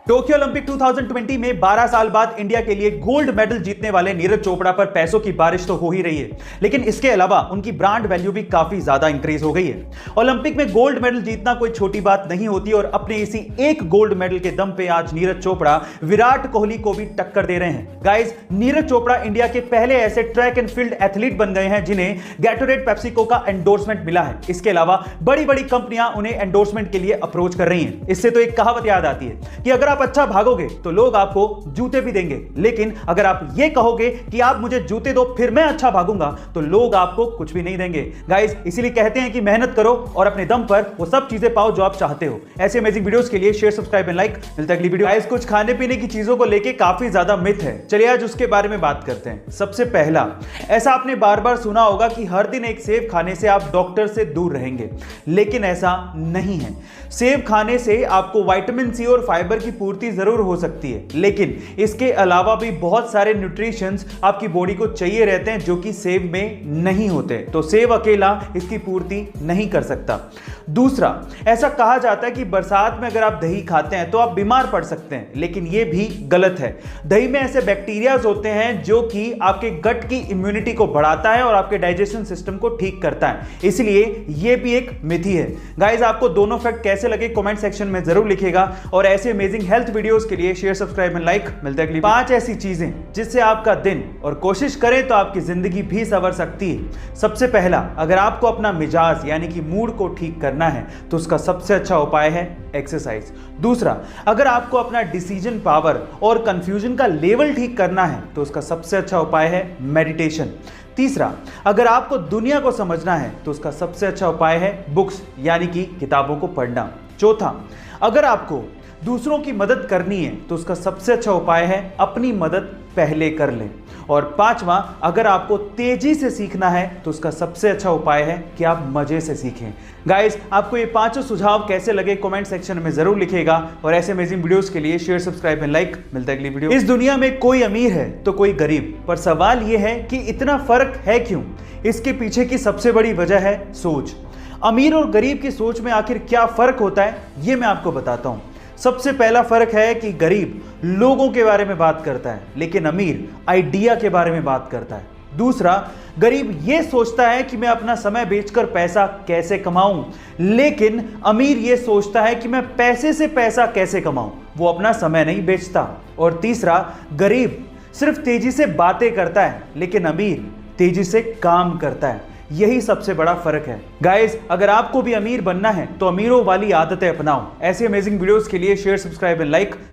Tokyo Olympic 2020 में 12 साल बाद इंडिया के लिए गोल्ड मेडल जीतने वाले नीरज चोपड़ा पर पैसों की बारिश तो हो ही रही है, लेकिन इसके अलावा उनकी ब्रांड वैल्यू भी काफी ज्यादा इंक्रीज हो गई है। ओलंपिक में गोल्ड मेडल जीतना कोई छोटी बात नहीं होती और अपने इसी एक गोल्ड मेडल के दम पे आज नीरज चोपड़ा विराट कोहली को भी टक्कर दे रहे हैं। गाइस, नीरज चोपड़ा इंडिया के पहले ऐसे ट्रैक एंड फील्ड एथलीट बन गए हैं जिन्हें गैटोरेड पेप्सिको का एंडोर्समेंट मिला है। इसके अलावा बड़ी बड़ी कंपनियां उन्हें एंडोर्समेंट के लिए अप्रोच कर रही हैं। इससे तो एक कहावत याद आती है कि अगर आप अच्छा भागोगे तो लोग आपको जूते भी देंगे, लेकिन अगर आप ये कहोगे कि आप मुझे जूते दो फिर मैं अच्छा भागूंगा तो लोग आपको कुछ भी नहीं देंगे। गाइस, इसीलिए कहते हैं कि मेहनत करो और अपने दम पर वो सब चीजें पाओ जो आप चाहते हो। ऐसे अमेजिंग वीडियोस के लिए शेयर, सब्सक्राइब एंड लाइक। मिलता है अगली वीडियो। गाइस, कुछ खाने पीने की चीजों को लेके काफी ज्यादा मिथ है, चलिए आज उसके बारे में बात करते हैं। सबसे पहला, ऐसा आपने बार बार सुना होगा कि हर दिन एक सेब खाने से आप डॉक्टर से दूर रहेंगे, लेकिन ऐसा नहीं है। सेब खाने से आपको विटामिन सी और फाइबर की पूर्ति जरूर हो सकती है, लेकिन इसके अलावा भी बहुत सारे न्यूट्रिशंस आपकी बॉडी को चाहिए रहते हैं जो कि सेब में नहीं होते, तो सेब अकेला इसकी पूर्ति नहीं कर सकता। दूसरा, ऐसा कहा जाता है कि बरसात में अगर आप दही खाते हैं तो आप बीमार पड़ सकते हैं, लेकिन यह भी गलत है। दही में ऐसे बैक्टीरियाज होते हैं जो कि आपके गट की इम्यूनिटी को बढ़ाता है और आपके डाइजेशन सिस्टम को ठीक करता है, इसलिए यह भी एक मिथ ही है। गाइस, आपको दोनों फैक्ट कैसे लगे कमेंट सेक्शन में जरूर लिखिएगा और ऐसे अमेजिंग हेल्थ वीडियोस के लिए शेयर, सब्सक्राइब एंड लाइक। मिलते हैं अगली 5 ऐसी चीजें जिससे आपका दिन और कोशिश करें तो आपकी जिंदगी भी संवर सकती है। सबसे पहला, अगर आपको अपना मिजाज यानी कि मूड को ठीक करना है तो उसका सबसे अच्छा उपाय है एक्सरसाइज। दूसरा, अगर आपको अपना डिसीजन पावर और कंफ्यूजन का लेवल ठीक करना है तो उसका सबसे अच्छा उपाय है मेडिटेशन। तीसरा, अगर आपको दुनिया को समझना है तो उसका सबसे अच्छा उपाय है बुक्स यानी कि किताबों को पढ़ना। चौथा, अगर आपको दूसरों की मदद करनी है तो उसका सबसे अच्छा उपाय है अपनी मदद पहले कर लें। और पांचवा, अगर आपको तेजी से सीखना है तो उसका सबसे अच्छा उपाय है कि आप मजे से सीखें। गाइस, आपको ये पांचों सुझाव कैसे लगे कमेंट सेक्शन में जरूर लिखिएगा और ऐसे अमेजिंग वीडियोस के लिए शेयर, सब्सक्राइब एंड लाइक। मिलता है अगली वीडियो। इस दुनिया में कोई अमीर है तो कोई गरीब, पर सवाल यह है कि इतना फर्क है क्यों? इसके पीछे की सबसे बड़ी वजह है सोच। अमीर और गरीब की सोच में आखिर क्या फर्क होता है ये मैं आपको बताता हूं। सबसे पहला फर्क है कि गरीब लोगों के बारे में बात करता है, लेकिन अमीर आइडिया के बारे में बात करता है। दूसरा, गरीब यह सोचता है कि मैं अपना समय बेचकर पैसा कैसे कमाऊं, लेकिन अमीर यह सोचता है कि मैं पैसे से पैसा कैसे कमाऊं, वो अपना समय नहीं बेचता। और तीसरा, गरीब सिर्फ तेजी से बातें करता है, लेकिन अमीर तेजी से काम करता है। यही सबसे बड़ा फर्क है। गाइस, अगर आपको भी अमीर बनना है तो अमीरों वाली आदतें अपनाओ। ऐसे अमेजिंग वीडियोस के लिए शेयर, सब्सक्राइब एंड लाइक।